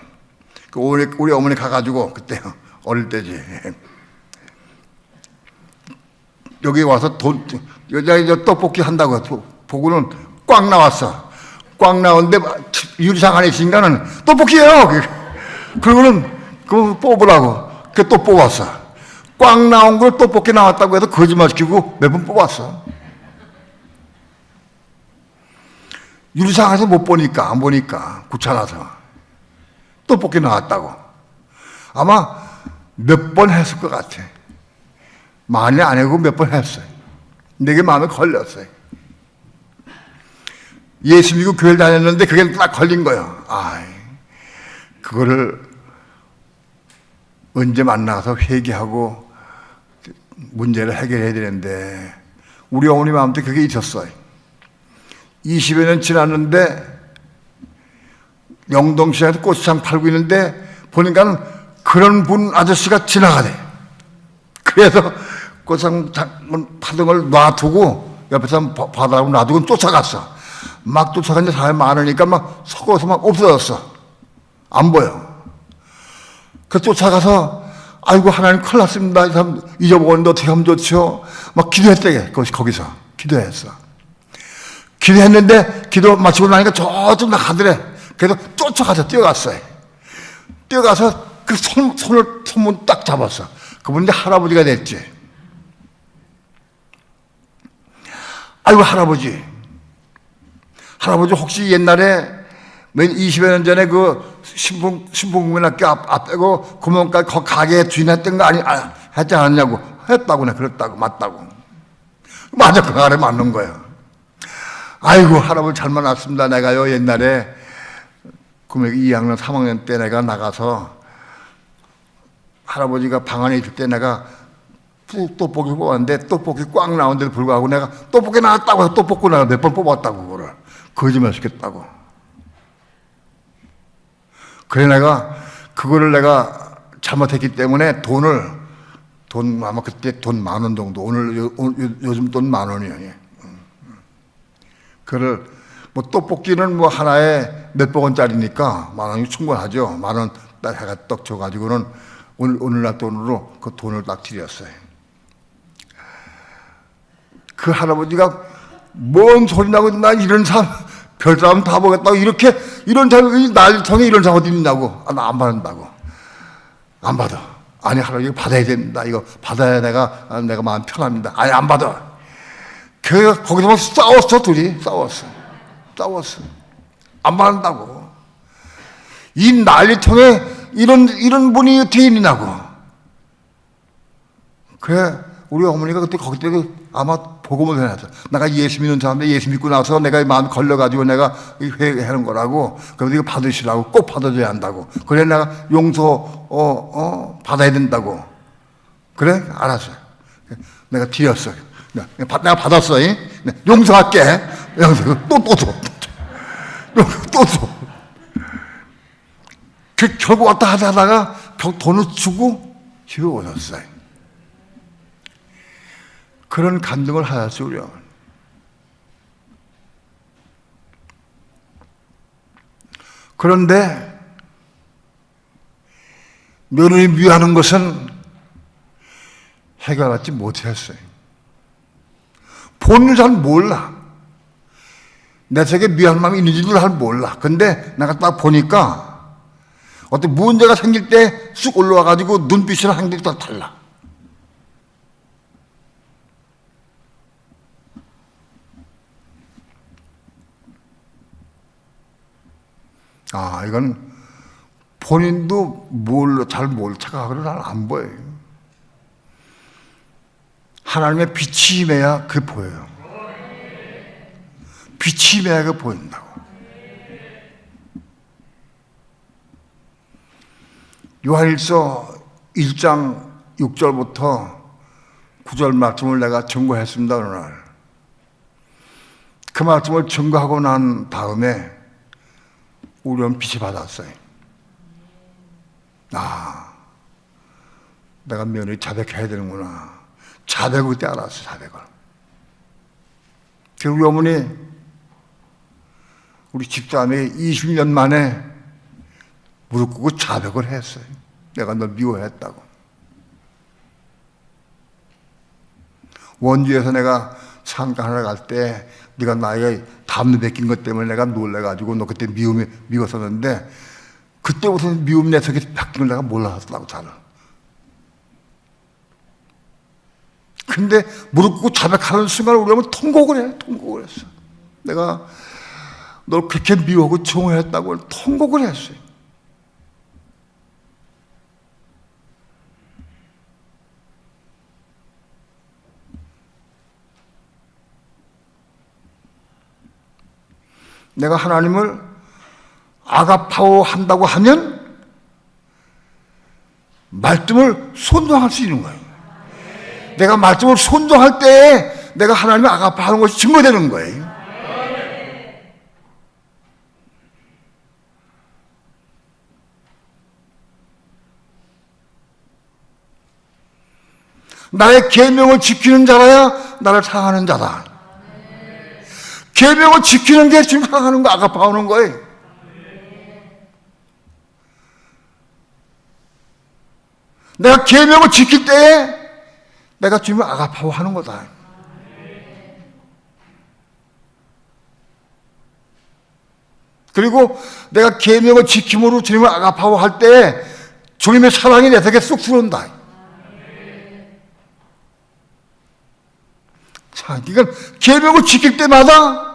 우리 어머니 가가지고 그때 어릴 때지. 여기 와서 여자 떡볶이 한다고 보고는 꽉 나왔어. 꽉 나오는데 유리창 안에 있으니까는 떡볶이에요. 그러고는 그거 뽑으라고. 그 또 뽑았어. 꽉 나온 걸 떡볶이 나왔다고 해서 거짓말 시키고 몇 번 뽑았어. 유리창 안에서 못 보니까, 안 보니까 귀찮아서 떡볶이 나왔다고. 아마 몇 번 했을 것 같아. 많이 안 하고 몇 번 했어요. 내게 마음에 걸렸어요. 예수 믿고 교회를 다녔는데 그게 딱 걸린 거예요. 그거를 언제 만나서 회개하고 문제를 해결해야 되는데 우리 어머니 마음도 그게 있었어요. 20여 년 지났는데 영동시장에서 고추장 팔고 있는데 보니까는 그런 분 아저씨가 지나가네. 그래서 고추장 파던 걸 놔두고 옆에서 받아라고 놔두고 쫓아갔어. 막 쫓아갔는데 사람이 많으니까 막 섞어서 막 없어졌어. 안 보여. 그 쫓아가서 아이고 하나님 큰일 났습니다. 이 사람 잊어먹었는데 어떻게 하면 좋죠? 막 기도했대. 거기서 기도했어. 기도했는데 기도 마치고 나니까 저쪽 나가더래. 그래서 쫓아가서 뛰어갔어요. 뛰어가서 그 손문 딱 잡았어. 그분이 할아버지가 됐지. 아이고 할아버지 혹시 옛날에 20여 년 전에 그 신봉국민학교 앞에고 구멍가게 거 가게 주인 했던 거 했지 않았냐고. 했다고. 내가 그랬다고. 맞다고. 맞아. 그 말에 맞는 거야. 아이고 할아버지 잘 만났습니다. 내가요 옛날에 구매기 2학년 3학년 때 내가 나가서 할아버지가 방 안에 있을 때 내가 떡볶이 뽑았는데 떡볶이 꽉 나온 데도 불구하고 내가 떡볶이 나왔다고 해서 떡볶이 나가 몇 번 뽑았다고. 그거를 거짓말 시켰다고. 그래 내가 그거를 내가 잘못했기 때문에 돈 아마 그때 돈 10,000원 정도, 요즘 돈 10,000원이에요. 그를 뭐 떡볶이는 뭐 하나에 몇백 원짜리니까 10,000원이 충분하죠. 10,000원 딱 해가 떡 줘가지고는 오늘날 돈으로 그 돈을 딱 드렸어요. 그 할아버지가 뭔 소리 나고, 나 이런 사람, 별 사람 다 보겠다고, 이런 사람, 난리통에 이런 사람 어디 있냐고. 나 안 받는다고. 안 받아. 아니, 할아버지 받아야 된다. 이거 받아야 내가 마음 편합니다. 아니, 안 받아. 거기서 막 싸웠어, 둘이. 싸웠어. 안 받는다고. 이 난리통에 이런 분이 어떻게 있냐고. 그래, 우리 어머니가 그때 거기 때 아마 복음을 해놨어. 내가 예수 믿는 사람인데 예수 믿고 나서 내가 마음 걸려가지고 내가 회개하는 거라고. 그래서 이거 받으시라고. 꼭 받아줘야 한다고. 그래, 내가 용서, 받아야 된다고. 그래? 알았어. 내가 드렸어. 내가 받았어. 용서할게. 또 줘. 또 줘. 결국 왔다 하다가 돈을 주고 집에 오셨어요. 그런 감동을 하였어요, 우리 어머니. 그런데 며느리 미워하는 것은 해결하지 못했어요. 본인은 잘 몰라. 내 속에 미워하는 마음이 있는지도 잘 몰라. 근데 내가 딱 보니까 어떤 문제가 생길 때 쑥 올라와가지고 눈빛이랑 행동이 다 달라. 이건 본인도 잘 착각하고는 잘 안 보여요. 하나님의 빛이 임해야 그게 보여요. 빛이 임해야 그게 보인다고. 요한일서 1장 6절부터 9절 말씀을 내가 증거했습니다, 어느 날. 그 말씀을 증거하고 난 다음에 우리는 빛이 받았어요. 내가 며느리 자백해야 되는구나. 자백을 그때 알았어, 자백을. 우리 어머니, 우리 집사람이 20년 만에 무릎 꿇고 자백을 했어요. 내가 널 미워했다고. 원주에서 내가 상가하러 갈 때 네가 나에게 담요 베낀 것 때문에 내가 놀래가지고 너 그때 미웠었는데 그때부터 미움 내 속에 바뀐 걸 내가 몰랐다고 잘. 근데 무릎 꿇고 자백하는 순간 우리 어머니 통곡을 했어. 내가 널 그렇게 미워하고 증오했다고 통곡을 했어요. 내가 하나님을 아가파워한다고 하면 말씀을 순종할 수 있는 거예요. 내가 말씀을 순종할 때에 내가 하나님을 아가파하는 것이 증거되는 거예요. 나의 계명을 지키는 자라야 나를 사랑하는 자다. 계명을 지키는 게 지금 사랑하는 거, 아가파하는 거예요. 내가 계명을 지킬 때에 내가 주님을 아가파워하는 거다. 그리고 내가 계명을 지킴으로 주님을 아가파워할 때 주님의 사랑이 내 속에 쑥 들어온다. 자, 이건 계명을 지킬 때마다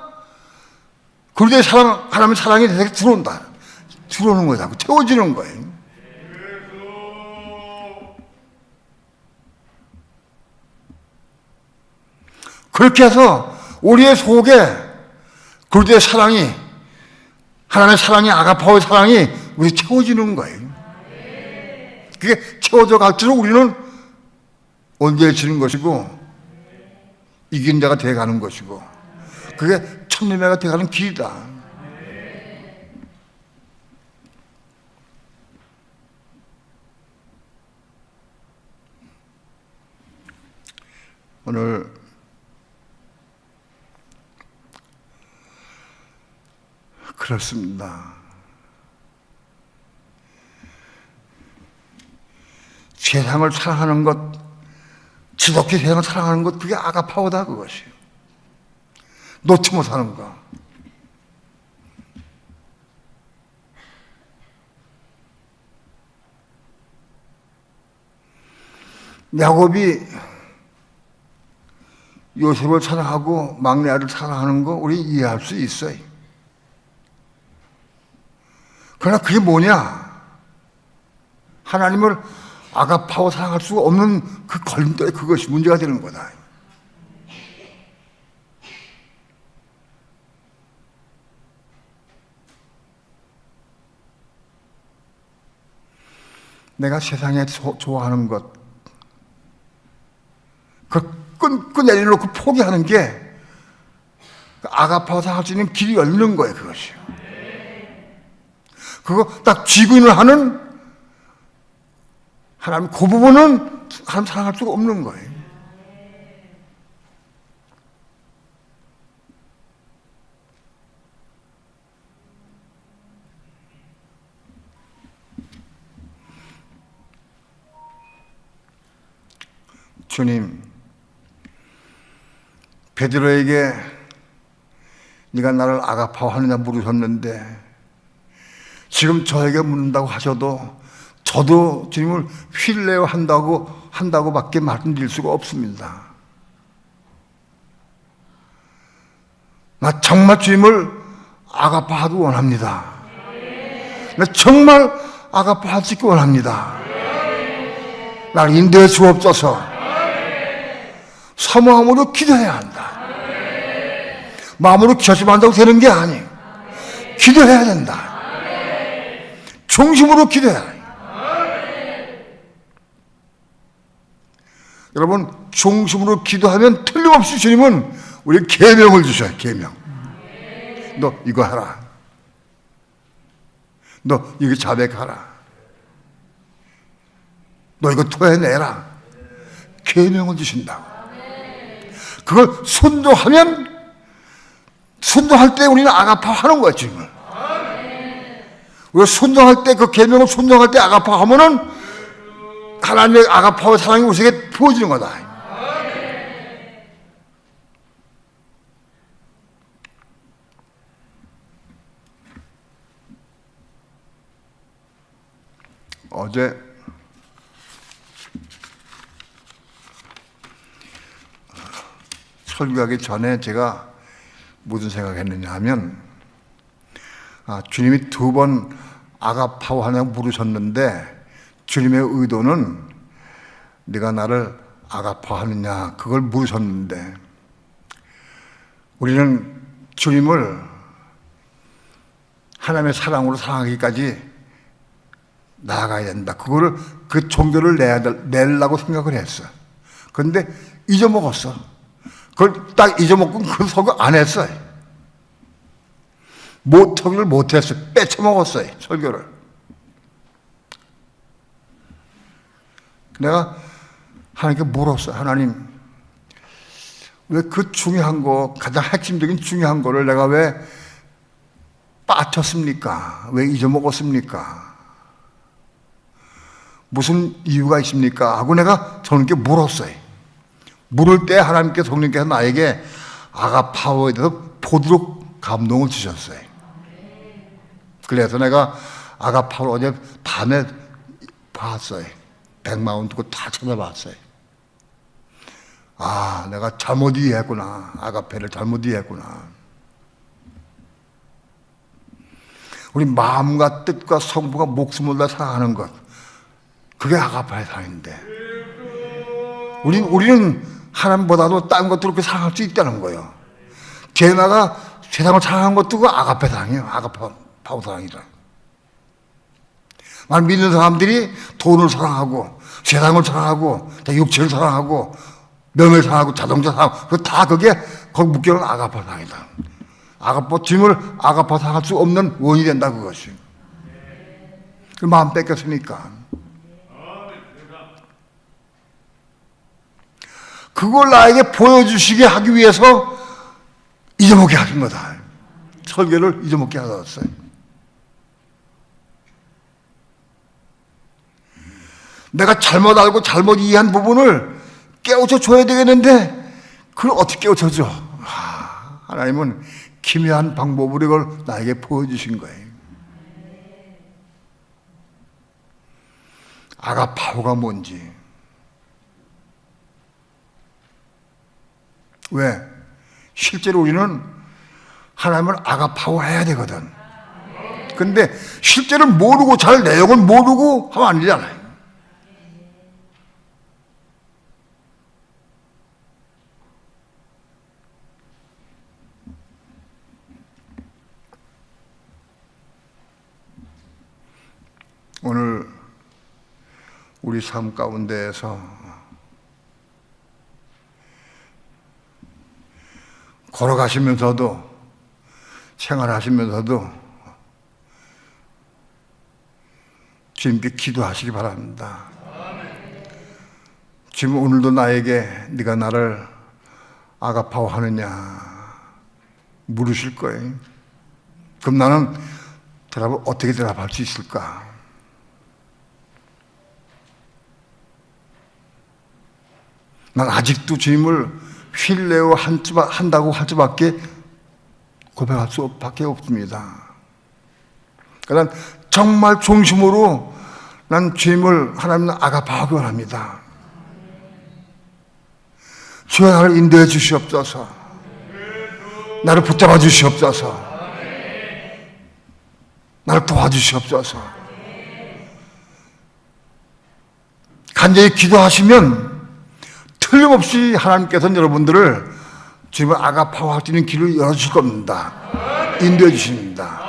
그리고 하나님의 사랑이 내 속에 들어온다. 들어오는 거다. 채워지는 거예요. 그렇게 해서 우리의 속에 그리스도의 사랑이, 하나님의 사랑이, 아가파오의 사랑이 우리 채워지는 거예요. 그게 채워져 갈수록 우리는 온전해지는 것이고 이긴 자가 되어가는 것이고 그게 천리매가 되어가는 길이다. 오늘 그렇습니다. 세상을 사랑하는 것, 지독히 세상을 사랑하는 것, 그게 아가파오다, 그것이요. 놓지 못하는 거. 야곱이 요셉을 사랑하고 막내 아들 사랑하는 거 우리 이해할 수 있어요. 그러나 그게 뭐냐? 하나님을 아가파오 사랑할 수가 없는 그 걸림돌에 그것이 문제가 되는 거다. 내가 세상에 좋아하는 것, 그걸 끈 내려놓고 포기하는 게 아가파오 사랑할 수 있는 길이 열리는 거예요, 그것이요. 그거 딱 쥐근을 하는 하나님, 그 부분은 하나님 사랑할 수가 없는 거예요. 주님, 베드로에게 네가 나를 아가파오하느냐 물으셨는데 지금 저에게 묻는다고 하셔도 저도 주님을 신뢰한다고밖에 말씀드릴 수가 없습니다. 나 정말 주님을 아가파하기 원합니다. 나 정말 아가파하기 원합니다. 나를 인도해 주옵소서. 사모함으로 기도해야 한다. 마음으로 결심한다고 되는 게 아니에요. 기도해야 된다. 중심으로 기도해야 해요. 여러분, 중심으로 기도하면 틀림없이 주님은 우리 계명을 주셔요. 계명. 너 이거 하라. 너 이거 자백하라. 너 이거 토해내라. 계명을 주신다고. 그걸 순종할 때 우리는 아가파하는 거야, 주님을. 우리가 순종할 때, 그 계명을 순종할 때 아가파하면은 하나님의 아가파와 사랑이 우리에게 부어지는 거다. 어제 설교하기 전에 제가 무슨 생각했느냐 하면, 주님이 2번 아가파오 하냐고 물으셨는데 주님의 의도는 네가 나를 아가파하느냐 그걸 물으셨는데, 우리는 주님을 하나님의 사랑으로 사랑하기까지 나아가야 된다. 그거를, 그 종교를 내려고 생각을 했어. 그런데 잊어먹었어. 그걸 딱 잊어먹고 그 설교 안 했어요. 설교를 못했어요. 뺏어먹었어요, 설교를. 내가 하나님께 물었어요. 하나님, 왜 그 중요한 거, 가장 핵심적인 중요한 거를 내가 왜 빠쳤습니까? 왜 잊어먹었습니까? 무슨 이유가 있습니까? 하고 내가 성령께 물었어요. 물을 때 하나님께, 성령께서 나에게 아가파오에 대해서 보도록 감동을 주셨어요. 그래서 내가 아가파오를 어제 밤에 봤어요. 백마운 두고 다 찾아봤어요. 내가 잘못 이해했구나. 아가페를 잘못 이해했구나. 우리 마음과 뜻과 성부가 목숨을 다 사랑하는 것, 그게 아가파의 사랑인데, 우리는 하나님보다도 딴 것들을 그렇게 사랑할 수 있다는 거예요. 제나가 세상을 사랑한 것도 그 아가페 사랑이에요. 아가파오 사랑이다. 많은 믿는 사람들이 돈을 사랑하고 세상을 사랑하고 육체를 사랑하고 명예를 사랑하고 자동차 사랑하고 그게 거기 묶여놓은 아가파 사랑이다. 주님을 아가파 사랑할 수 없는 원인이 된다, 그것이. 그 마음 뺏겼으니까. 그걸 나에게 보여주시게 하기 위해서 잊어먹게 하신 거다. 설교를 잊어먹게 하셨어요. 내가 잘못 알고 잘못 이해한 부분을 깨우쳐 줘야 되겠는데 그걸 어떻게 깨우쳐 줘? 하나님은 기묘한 방법으로 이걸 나에게 보여주신 거예요. 아가파오가 뭔지. 왜? 실제로 우리는 하나님을 아가파오 해야 되거든. 근데 실제로 모르고 잘 내용을 모르고 하면 안 되잖아요. 오늘 우리 삶 가운데에서 걸어가시면서도 생활하시면서도 주님께 기도하시기 바랍니다. 지금 오늘도 나에게 네가 나를 아가파오 하느냐 물으실 거예요. 그럼 나는 대답을 어떻게 대답할 수 있을까? 난 아직도 주님을 신뢰 한다고 할 수밖에 고백할 수밖에 없습니다. 그러니까 정말 중심으로 난 주님을 하나님은 아가파오기 원합니다. 주여 나를 인도해 주시옵소서. 나를 붙잡아 주시옵소서. 나를 도와주시옵소서. 간절히 기도하시면 틀림없이 하나님께서는 여러분들을 주님을 아가파오 할 수 있는 길을 열어주실 겁니다. 인도해 주십니다.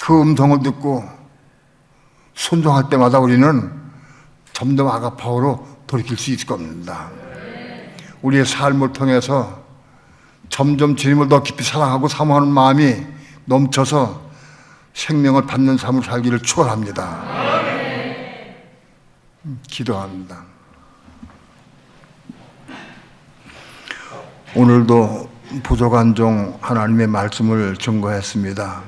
그 음성을 듣고 순종할 때마다 우리는 점점 아가파오로 돌이킬 수 있을 겁니다. 우리의 삶을 통해서 점점 주님을 더 깊이 사랑하고 사모하는 마음이 넘쳐서 생명을 받는 삶을 살기를 축원합니다. 기도합니다. 오늘도 부족한 종 하나님의 말씀을 증거했습니다.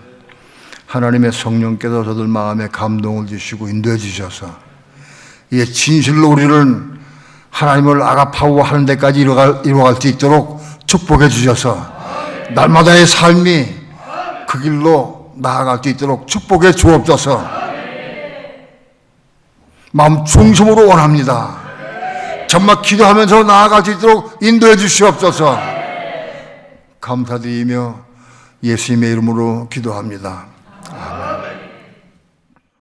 하나님의 성령께서 저들 마음에 감동을 주시고 인도해 주셔서 이제 진실로 우리는 하나님을 아가파오 하는 데까지 이루어갈 수 있도록 축복해 주셔서 날마다의 삶이 그 길로 나아갈 수 있도록 축복해 주옵소서. 마음 중심으로 원합니다. 정말 기도하면서 나아갈 수 있도록 인도해 주시옵소서. 감사드리며 예수님의 이름으로 기도합니다. 아멘.